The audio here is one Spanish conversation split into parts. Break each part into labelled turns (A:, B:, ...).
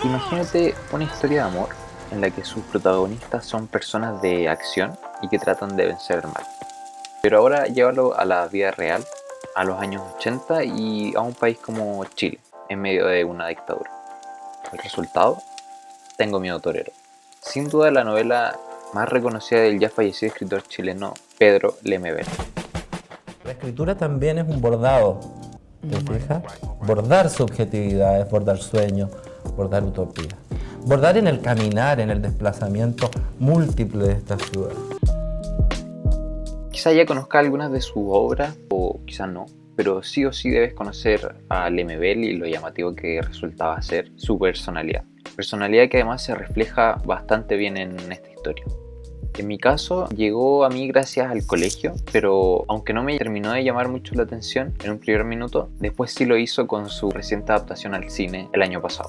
A: Imagínate una historia de amor en la que sus protagonistas son personas de acción y que tratan de vencer el mal. Pero ahora llévalo a la vida real, a los años 80 y a un país como Chile, en medio de una dictadura. El resultado, Tengo miedo torero. Sin duda la novela más reconocida del ya fallecido escritor chileno Pedro Lemebel.
B: La escritura también es un bordado, ¿te fijas? Bordar subjetividades, bordar sueños, bordar utopías. Bordar en el caminar, en el desplazamiento múltiple de esta ciudad.
A: Quizá ya conozcas algunas de sus obras o quizá no, pero sí o sí debes conocer a Lemebel y lo llamativo que resultaba ser su personalidad. Personalidad que además se refleja bastante bien en esta historia. En mi caso, llegó a mí gracias al colegio, pero aunque no me terminó de llamar mucho la atención en un primer minuto, después sí lo hizo con su reciente adaptación al cine el año pasado.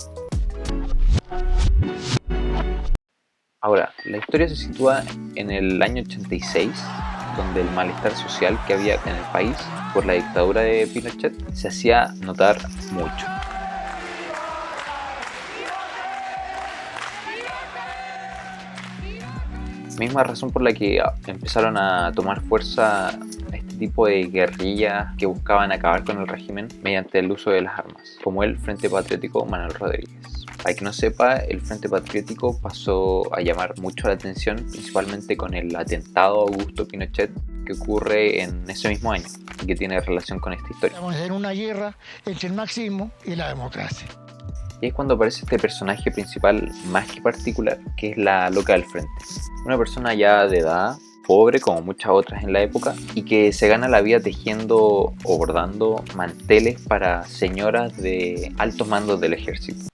A: Ahora, la historia se sitúa en el año 86, donde el malestar social que había en el país por la dictadura de Pinochet se hacía notar mucho. Misma razón por la que empezaron a tomar fuerza este tipo de guerrillas que buscaban acabar con el régimen mediante el uso de las armas, como el Frente Patriótico Manuel Rodríguez. Para que no sepa, el Frente Patriótico pasó a llamar mucho la atención, principalmente con el atentado a Augusto Pinochet que ocurre en ese mismo año y que tiene relación con esta historia.
C: Estamos en una guerra entre el marxismo y la democracia.
A: Y es cuando aparece este personaje principal más que particular, que es la loca del frente. Una persona ya de edad, pobre como muchas otras en la época, y que se gana la vida tejiendo o bordando manteles para señoras de altos mandos del ejército.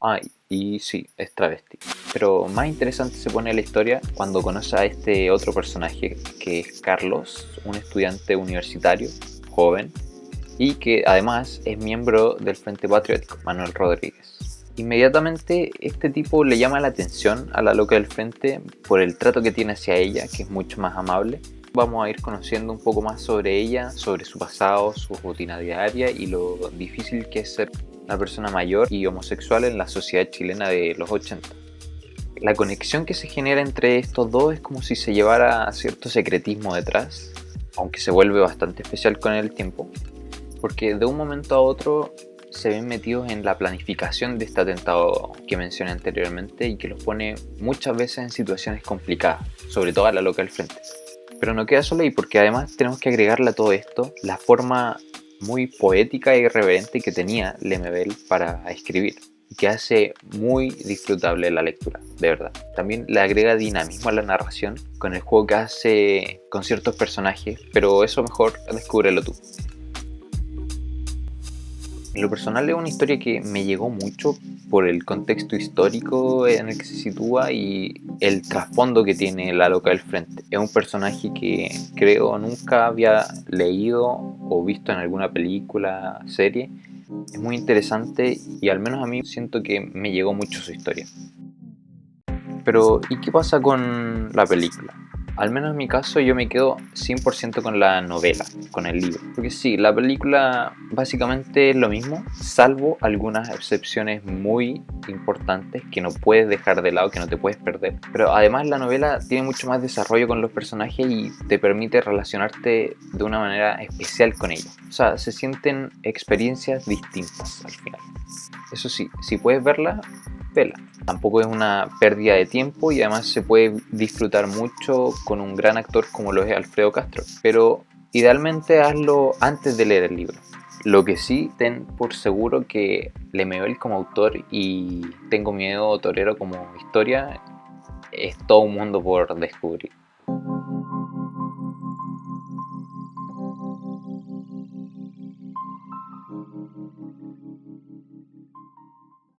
A: Y sí, es travesti. Pero más interesante se pone la historia cuando conoce a este otro personaje, que es Carlos, un estudiante universitario, joven, y que además es miembro del Frente Patriótico, Manuel Rodríguez. Inmediatamente este tipo le llama la atención a la loca del frente por el trato que tiene hacia ella, que es mucho más amable. Vamos a ir conociendo un poco más sobre ella, sobre su pasado, su rutina diaria y lo difícil que es ser una persona mayor y homosexual en la sociedad chilena de los 80. La conexión que se genera entre estos dos es como si se llevara cierto secretismo detrás, aunque se vuelve bastante especial con el tiempo, porque de un momento a otro se ven metidos en la planificación de este atentado que mencioné anteriormente y que los pone muchas veces en situaciones complicadas, sobre todo a la loca del frente. Pero no queda solo ahí, porque además tenemos que agregarle a todo esto la forma muy poética e irreverente que tenía Lemebel para escribir y que hace muy disfrutable la lectura, de verdad. También le agrega dinamismo a la narración con el juego que hace con ciertos personajes, pero eso mejor descúbrelo tú. En lo personal es una historia que me llegó mucho por el contexto histórico en el que se sitúa y el trasfondo que tiene la loca del frente. Es un personaje que creo nunca había leído o visto en alguna película, serie. Es muy interesante y al menos a mí siento que me llegó mucho su historia. Pero ¿y qué pasa con la película? Al menos en mi caso yo me quedo 100% con la novela, con el libro. Porque sí, la película básicamente es lo mismo, salvo algunas excepciones muy importantes que no puedes dejar de lado, que no te puedes perder. Pero además la novela tiene mucho más desarrollo con los personajes y te permite relacionarte de una manera especial con ellos. O sea, se sienten experiencias distintas al final. Eso sí, si puedes verla, vela. Tampoco es una pérdida de tiempo y además se puede disfrutar mucho con un gran actor como lo es Alfredo Castro. Pero idealmente hazlo antes de leer el libro. Lo que sí, ten por seguro que Lemebel como autor y Tengo miedo torero como historia es todo un mundo por descubrir.